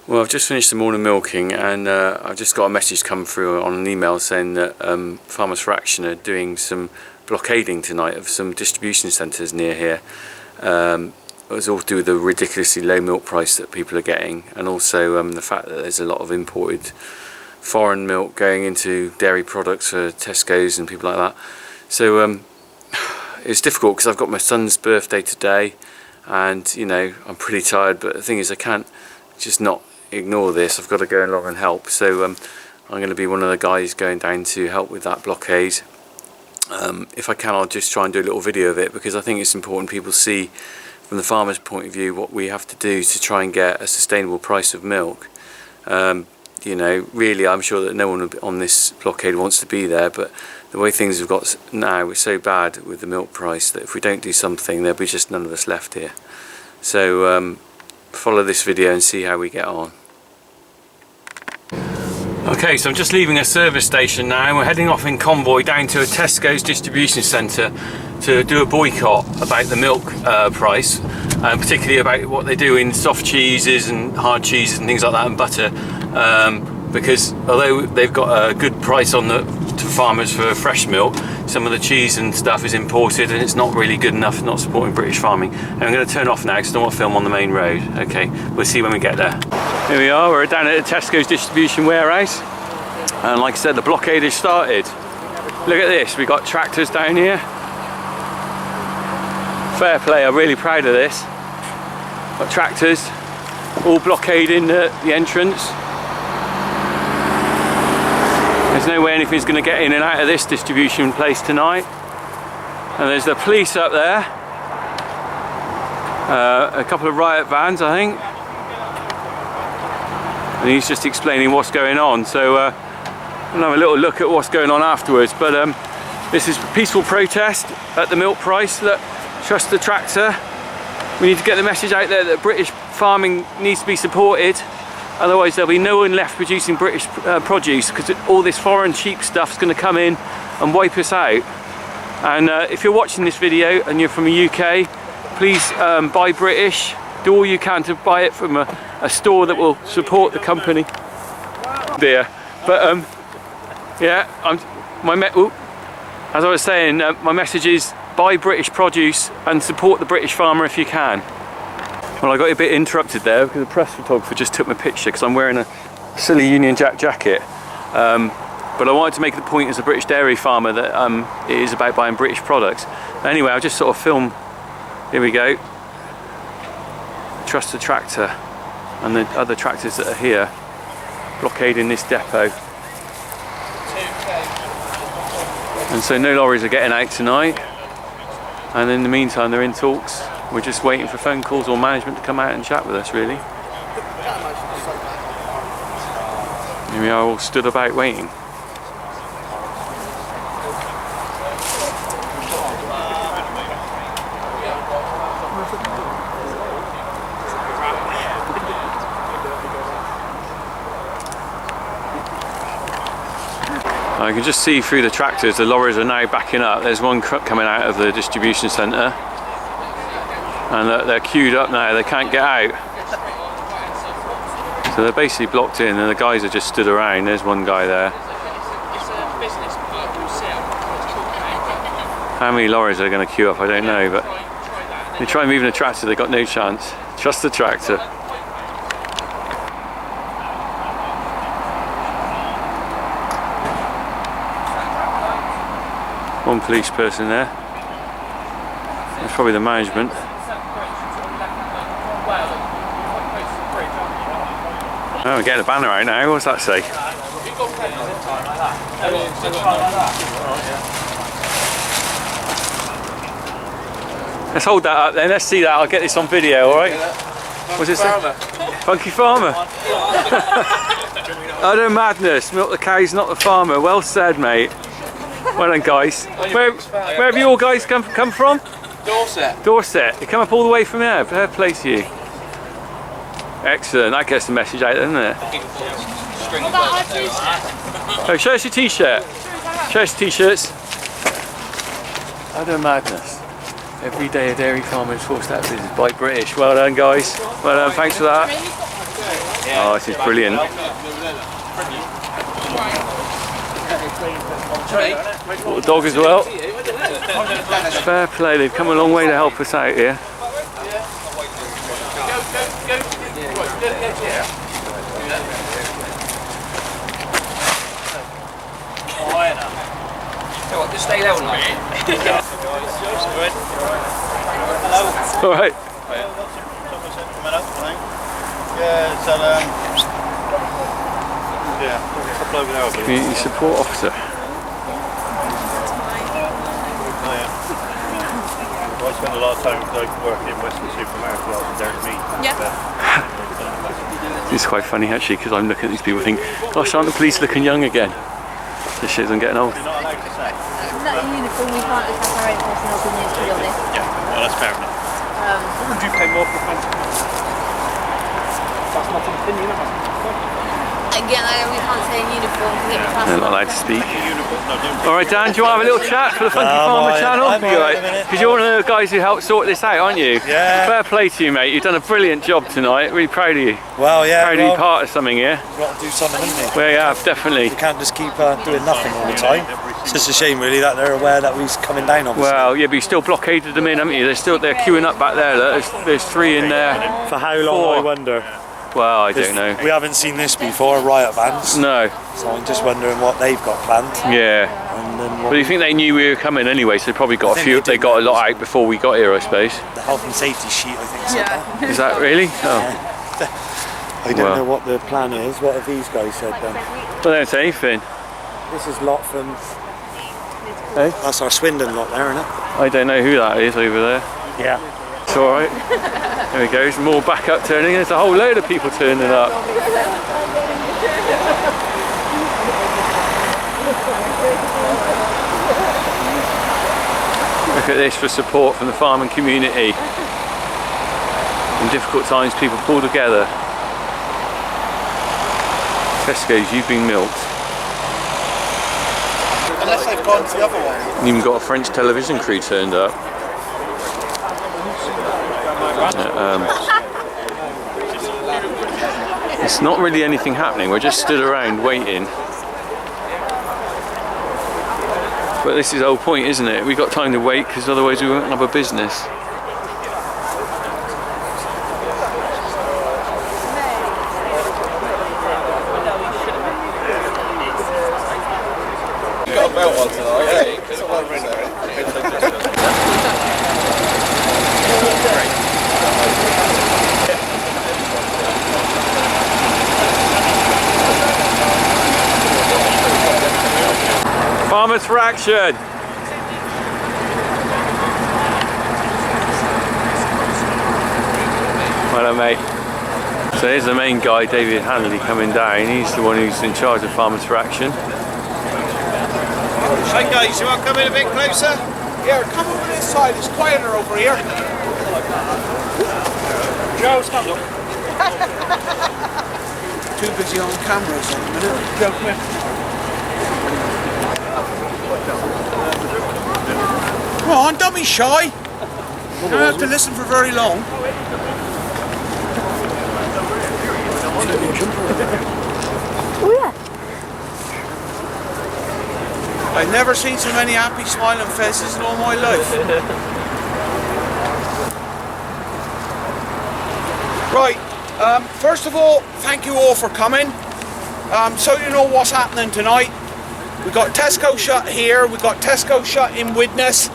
Well, I've just finished the morning milking, and I've just got a message come through on an email saying that Farmers for Action are doing some blockading tonight of some distribution centres near here. It was all to do with the ridiculously low milk price that people are getting, and also the fact that there's a lot of imported foreign milk going into dairy products for Tesco's and people like that. So it's difficult because I've got my son's birthday today, and you know, I'm pretty tired, but the thing is I can't just not ignore this. I've got to go along and help, so I'm going to be one of the guys going down to help with that blockade. If I can, I'll just try and do a little video of it, because I think it's important people see from the farmer's point of view what we have to do to try and get a sustainable price of milk. You know, really, I'm sure that no one on this blockade wants to be there, but the way things have got now, it's so bad with the milk price that if we don't do something, there'll be just none of us left here. So follow this video and see how we get on. Okay, so I'm just leaving a service station now, and we're heading off in Convoy down to a Tesco's distribution centre to do a boycott about the milk price, and particularly about what they do in soft cheeses and hard cheeses and things like that, and butter, because although they've got a good price on to farmers for fresh milk, some of the cheese and stuff is imported and it's not really good enough, not supporting British farming. And I'm going to turn off now because I don't want to film on the main road. Okay, we'll see when we get there. Here we are, we're down at the Tesco's distribution warehouse, and like I said, the blockade has started. Look at this, we've got tractors down here. Fair play, I'm really proud of this. Got tractors all blockading the entrance. There's no way anything's going to get in and out of this distribution place tonight. And there's the police up there. A couple of riot vans, I think. And he's just explaining what's going on. So we'll have a little look at what's going on afterwards. But this is a peaceful protest at the milk price. Look, trust the tractor. We need to get the message out there that British farming needs to be supported. Otherwise there'll be no one left producing British produce, because all this foreign cheap stuff's going to come in and wipe us out. And if you're watching this video and you're from the UK, please buy British. Do all you can to buy it from a store that will support the company. Dear, but yeah, as I was saying, my message is buy British produce and support the British farmer if you can. Well, I got a bit interrupted there because the press photographer just took my picture because I'm wearing a silly Union Jack jacket. But I wanted to make the point as a British dairy farmer that it is about buying British products. Anyway, I'll just sort of film. Here we go. Trust the tractor and the other tractors that are here blockading this depot. And so no lorries are getting out tonight. And in the meantime, they're in talks. We're just waiting for phone calls or management to come out and chat with us, really. Here we are, all stood about waiting. I can just see through the tractors, the lorries are now backing up. There's one coming out of the distribution centre. And they're queued up now, they can't get out. So they're basically blocked in, and the guys are just stood around. There's one guy there. How many lorries are going to queue up, I don't know, but they try moving the tractor, they've got no chance. Trust the tractor. One police person there. That's probably the management. Oh, we're getting a banner out now. What's that say? Let's hold that up then. Let's see that. I'll get this on video, alright? What's it say? Funky Farmer. Utter madness. Milk the cows, not the farmer. Well said, mate. Well done, guys. Where have you all guys come from? Dorset. Dorset. You come up all the way from there. Fair play to you. Excellent, that gets the message out, doesn't it? Oh, show us your t-shirt. Show us t-shirts. Utter madness. Every day a dairy farmer is forced out of business by British. Well done, guys. Well done, thanks for that. Oh, this is brilliant. Got the dog as well. Fair play, they've come a long way to help us out here. Just stay there all night. All right. Community support officer. I spend a lot of time working in Western Supermarket rather than Derek Meat. Yeah. It's quite funny actually because I'm looking at these people thinking, gosh, aren't the police looking young again? This shows I'm getting old. You're not allowed to say. That uniform, we can't just have our own personal opinions, to be honest. Yeah, well, that's fair enough. Would you pay more for fancy? That's not an opinion, is it? Again, we can't say in uniform because it was They're not allowed to speak. Alright Dan, do you want to have a little chat for the Funky Farmer channel? Because you're one of the guys who helped sort this out, aren't you? Yeah. Fair play to you, mate. You've done a brilliant job tonight. Really proud of you. Well, yeah. Proud to be part of something here. We've got to do something, haven't we? Well, yeah, definitely. We can't just keep doing nothing all the time. It's just a shame, really, that they're aware that we're coming down, obviously. Well, yeah, but you still blockaded them in, haven't you? They're queuing up back there. Look. There's 3 in there. For how long, 4. I wonder? Well, I don't know. We haven't seen this before, riot bands. No. So I'm just wondering what they've got planned. Yeah. And then But you think they knew we were coming anyway, so they probably got a few. They got a lot out before we got here, I suppose. the health and safety sheet, I think, said that. Is that really? Oh. I don't know what the plan is. What have these guys said then? Well, they don't say anything. This is lot from... Hey? That's our Swindon lot there, isn't it? I don't know who that is over there. Yeah. It's alright. There we go, there's more backup turning. There's a whole load of people turning up. Look at this for support from the farming community. In difficult times, people pull together. Tesco's, you've been milked. Unless they've gone to the other one. Even got a French television crew turned up. It's not really anything happening, we're just stood around waiting. But this is the whole point, isn't it? We've got time to wait because otherwise we won't have a business. You got a belt on tonight, Farmers for action! Well done, mate. So here's the main guy, David Hanley, coming down. He's the one who's in charge of Farmers for Action. Hey guys, you want to come in a bit closer? Here, come over this side, it's quieter over here. Joe, stand up. Too busy on cameras at the minute. Joe, come in. Come on, don't be shy. You don't have to listen for very long. Oh yeah. I've never seen so many happy smiling faces in all my life. Right, first of all, thank you all for coming. So you know what's happening tonight. We've got Tesco shut here, we've got Tesco shut in Widnes,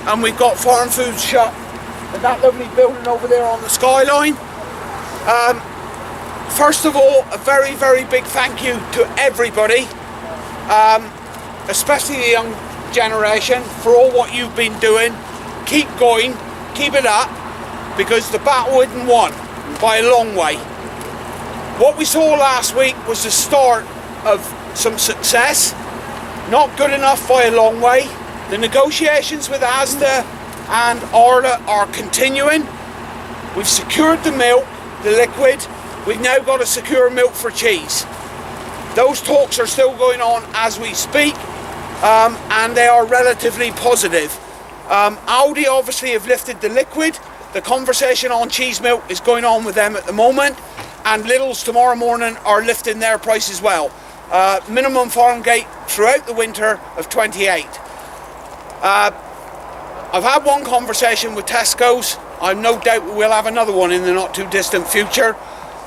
and we've got Farm Foods shut in that lovely building over there on the skyline. First of all, a very, very big thank you to everybody, especially the young generation, for all what you've been doing. Keep going, keep it up, because the battle isn't won by a long way. What we saw last week was the start of some success. Not good enough by a long way. The negotiations with Asda and Arla are continuing. We've secured the milk, the liquid. We've now got to secure milk for cheese. Those talks are still going on as we speak, and they are relatively positive. Aldi obviously have lifted the liquid. The conversation on cheese milk is going on with them at the moment. and Lidl's tomorrow morning are lifting their price as well. Minimum farm gate throughout the winter of 28. I've had one conversation with Tesco's. I'm no doubt we'll have another one in the not too distant future.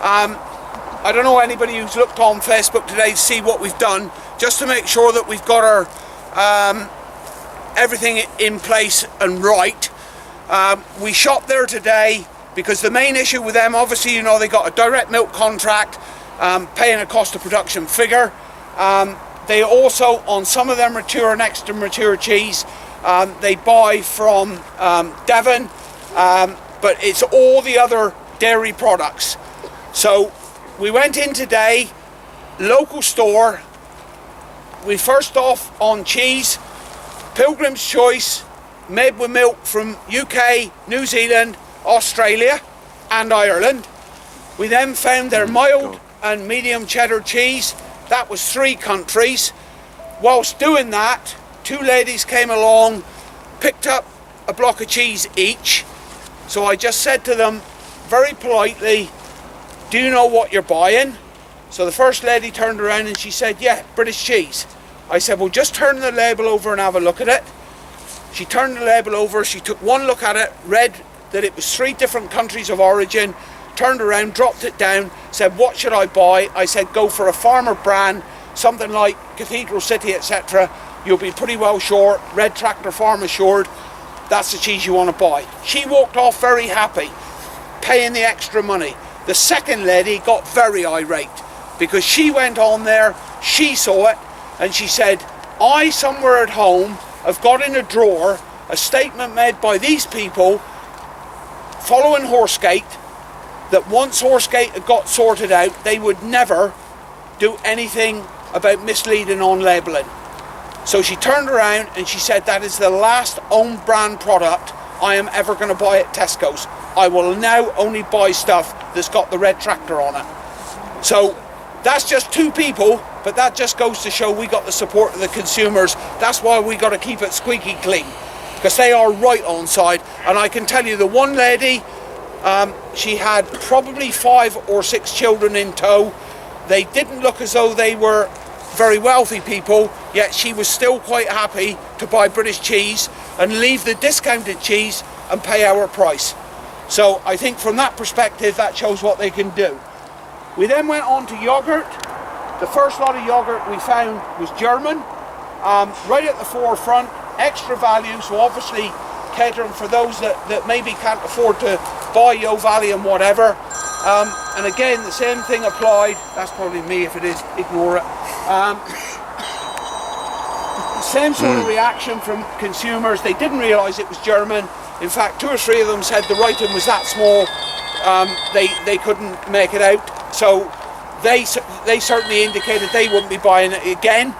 I don't know anybody who's looked on Facebook today to see what we've done, just to make sure that we've got our everything in place and right. We shopped there today because the main issue with them, obviously, you know, they got a direct milk contract, paying a cost of production figure. They also, on some of their mature and extra mature cheese, they buy from Devon, but it's all the other dairy products. So we went in today, local store. We first off on cheese, Pilgrim's Choice, made with milk from UK, New Zealand, Australia and Ireland. We then found their mild and medium cheddar cheese. That was 3 countries. Whilst doing that, 2 ladies came along, picked up a block of cheese each. So I just said to them very politely, do you know what you're buying? So the first lady turned around and she said, yeah, British cheese. I said, well, just turn the label over and have a look at it. She turned the label over, she took one look at it, read that it was 3 different countries of origin, turned around, dropped it down, said, what should I buy? I said, go for a farmer brand, something like Cathedral City, etc. You'll be pretty well short, Red Tractor Farm Assured, that's the cheese you want to buy. She walked off very happy, paying the extra money. The second lady got very irate because she went on there, she saw it, and she said, I, somewhere at home, have got in a drawer a statement made by these people following Horsegate that once Horsegate had got sorted out, they would never do anything about misleading on labelling. So she turned around and she said, that is the last own brand product I am ever going to buy at Tesco's. I will now only buy stuff that's got the Red Tractor on it. So that's just 2 people, but that just goes to show we got the support of the consumers. That's why we got to keep it squeaky clean, because they are right on side. And I can tell you, the one lady, she had probably 5 or 6 children in tow. They didn't look as though they were very wealthy people, yet she was still quite happy to buy British cheese and leave the discounted cheese and pay our price. So I think from that perspective, that shows what they can do. We then went on to yogurt. The first lot of yogurt we found was German, right at the forefront, extra value, so obviously catering for those that maybe can't afford to buy Yo Valley and whatever. And again, the same thing applied. That's probably me, if it is, ignore it. Same sort of reaction from consumers. They didn't realise it was German. In fact, 2 or 3 of them said the writing was that small, they couldn't make it out. So they certainly indicated they wouldn't be buying it again.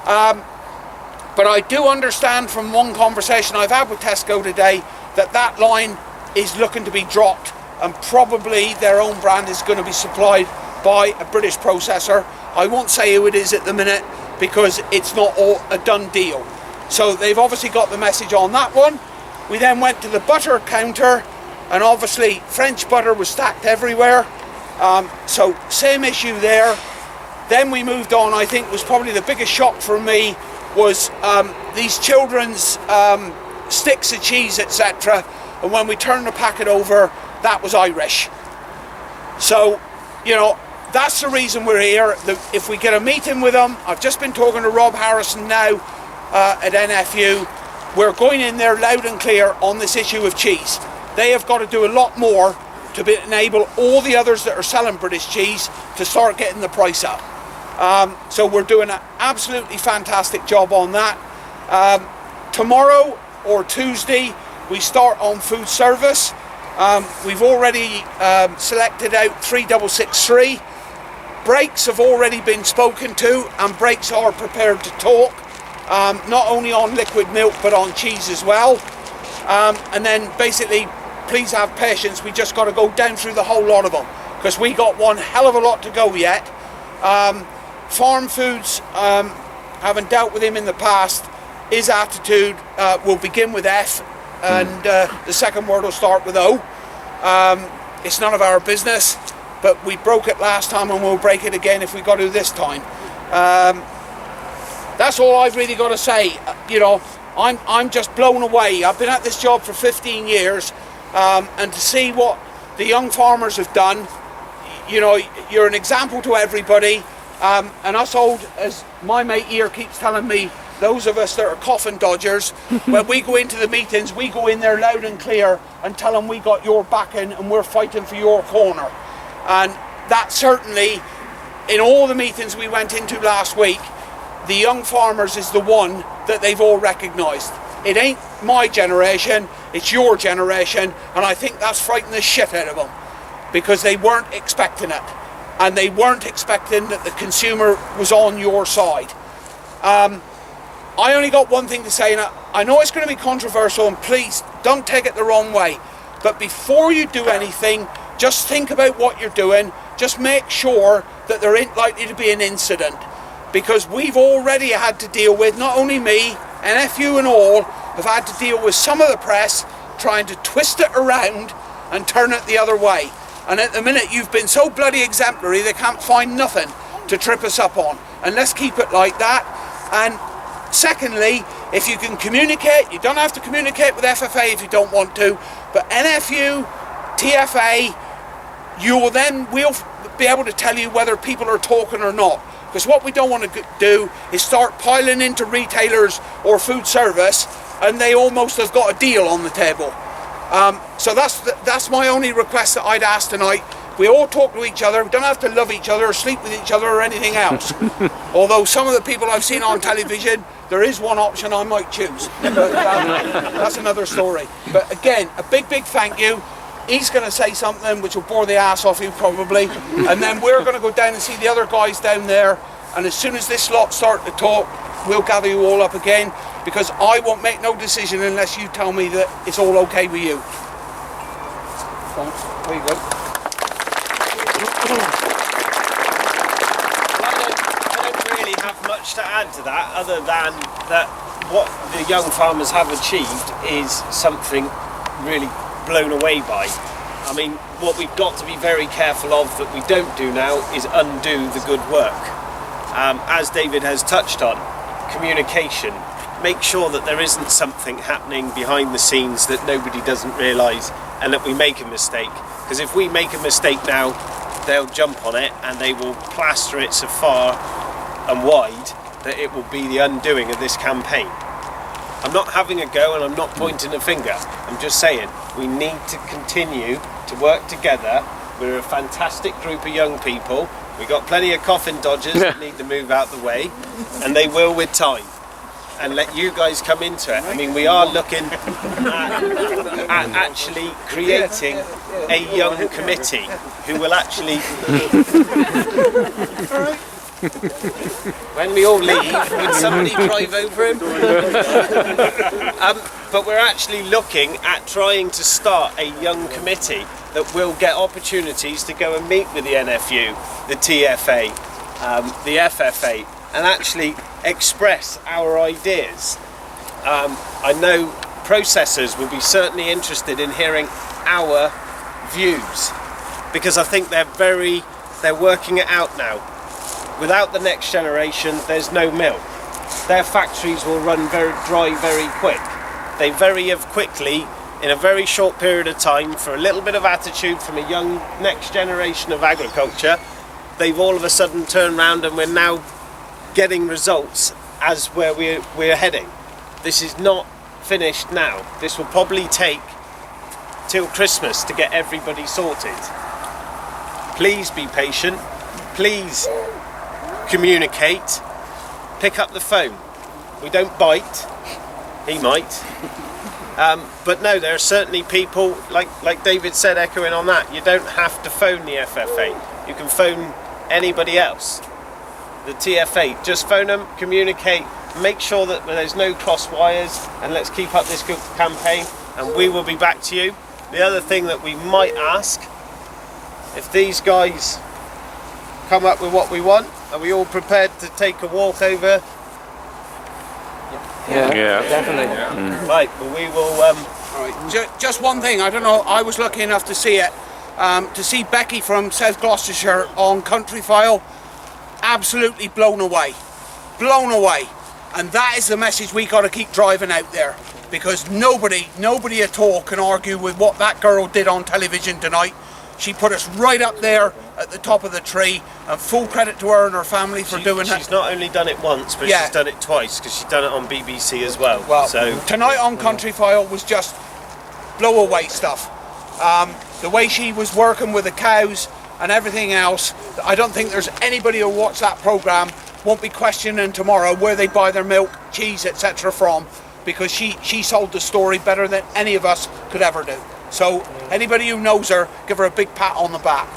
But I do understand from one conversation I've had with Tesco today that line is looking to be dropped, and probably their own brand is going to be supplied by a British processor. I won't say who it is at the minute because it's not all a done deal. So they've obviously got the message on that one. We then went to the butter counter, and obviously French butter was stacked everywhere. So same issue there. Then we moved on. I think was probably the biggest shock for me was these children's sticks of cheese, etc. And when we turned the packet over, that was Irish. So, you know, that's the reason we're here. If we get a meeting with them, I've just been talking to Rob Harrison now at NFU. We're going in there loud and clear on this issue of cheese. They have got to do a lot more to enable all the others that are selling British cheese to start getting the price up. So we're doing an absolutely fantastic job on that. Tomorrow or Tuesday, we start on food service. We've already selected out 3663. Brakes have already been spoken to, and brakes are prepared to talk, not only on liquid milk but on cheese as well. And then basically, please have patience, we just got to go down through the whole lot of them, because we got one hell of a lot to go yet. Farm Foods, having dealt with him in the past, his attitude will begin with F, and the second word will start with O. It's none of our business. but we broke it last time and we'll break it again if we got to this time. That's all I've really got to say. You know, I'm just blown away. I've been at this job for 15 years, and to see what the young farmers have done, you know, you're an example to everybody. And us old, as my mate here keeps telling me, those of us that are coffin dodgers, when we go into the meetings, we go in there loud and clear and tell them we got your backing and we're fighting for your corner. And that certainly, in all the meetings we went into last week, the young farmers is the one that they've all recognised. It ain't my generation, it's your generation, and I think that's frightened the shit out of them, because they weren't expecting it, and they weren't expecting that the consumer was on your side. I only got one thing to say, and I know it's going to be controversial, and please don't take it the wrong way, but before you do anything, just think about what you're doing. Just make sure that there ain't likely to be an incident, because we've already had to deal with, not only me, NFU and all, have had to deal with some of the press trying to twist it around and turn it the other way. And at the minute you've been so bloody exemplary they can't find nothing to trip us up on. And let's keep it like that. And secondly, if you can communicate, you don't have to communicate with FFA if you don't want to, but NFU, TFA, we'll be able to tell you whether people are talking or not. Because what we don't want to do is start piling into retailers or food service and they almost have got a deal on the table. So that's my only request that I'd ask tonight. We all talk to each other. We don't have to love each other or sleep with each other or anything else. Although some of the people I've seen on television, there is one option I might choose. But that's another story. But again, a big thank you. He's going to say something which will bore the ass off you probably, and then we're going to go down and see the other guys down there, and as soon as this lot start to talk, we'll gather you all up again, because I won't make no decision unless you tell me that it's all okay with you. There you go. I don't really have much to add to that, other than that what the young farmers have achieved is something really blown away by. I mean, what we've got to be very careful of that we don't do now is undo the good work. As David has touched on, communication. Make sure that there isn't something happening behind the scenes that nobody doesn't realise, and that we make a mistake. Because if we make a mistake now, they'll jump on it and they will plaster it so far and wide that it will be the undoing of this campaign. I'm not having a go and I'm not pointing a finger. I'm just saying we need to continue to work together. We're a fantastic group of young people. We've got plenty of coffin dodgers that need to move out the way, and they will with time. And let you guys come into it. I mean, we are looking at actually creating a young committee who will actually... When we all leave, would somebody drive over him? But we're actually looking at trying to start a young committee that will get opportunities to go and meet with the NFU, the TFA, the FFA, and actually express our ideas. I know processors will be certainly interested in hearing our views, because I think they're working it out now. Without the next generation, there's no milk. Their factories will run very dry very quick. They very quickly, in a very short period of time, for a little bit of attitude from a young next generation of agriculture, they've all of a sudden turned around and we're now getting results as where we're heading. This is not finished now. This will probably take till Christmas to get everybody sorted. Please be patient. Please communicate. Pick up the phone. We don't bite. He might. But no, there are certainly people, like David said, echoing on that, you don't have to phone the FFA. You can phone anybody else. The TFA, just phone them, communicate, make sure that there's no cross wires, and let's keep up this good campaign, and we will be back to you. The other thing that we might ask, if these guys come up with what we want, are we all prepared to take a walk over? Yeah, definitely. Right, well we will... All right. Just one thing, I don't know, I was lucky enough to see it. To see Becky from South Gloucestershire on Country File, absolutely blown away. Blown away. And that is the message we got to keep driving out there, because nobody at all can argue with what that girl did on television tonight. She put us right up there at the top of the tree, and full credit to her and her family for doing that. She's not only done it once, but Yeah. she's done it twice, because she's done it on BBC as well. Well, so tonight on Country File was just blow away stuff. The way she was working with the cows and everything else, I don't think there's anybody who watch that programme won't be questioning tomorrow where they buy their milk, cheese, etc. from, because she sold the story better than any of us could ever do. So anybody who knows her, give her a big pat on the back.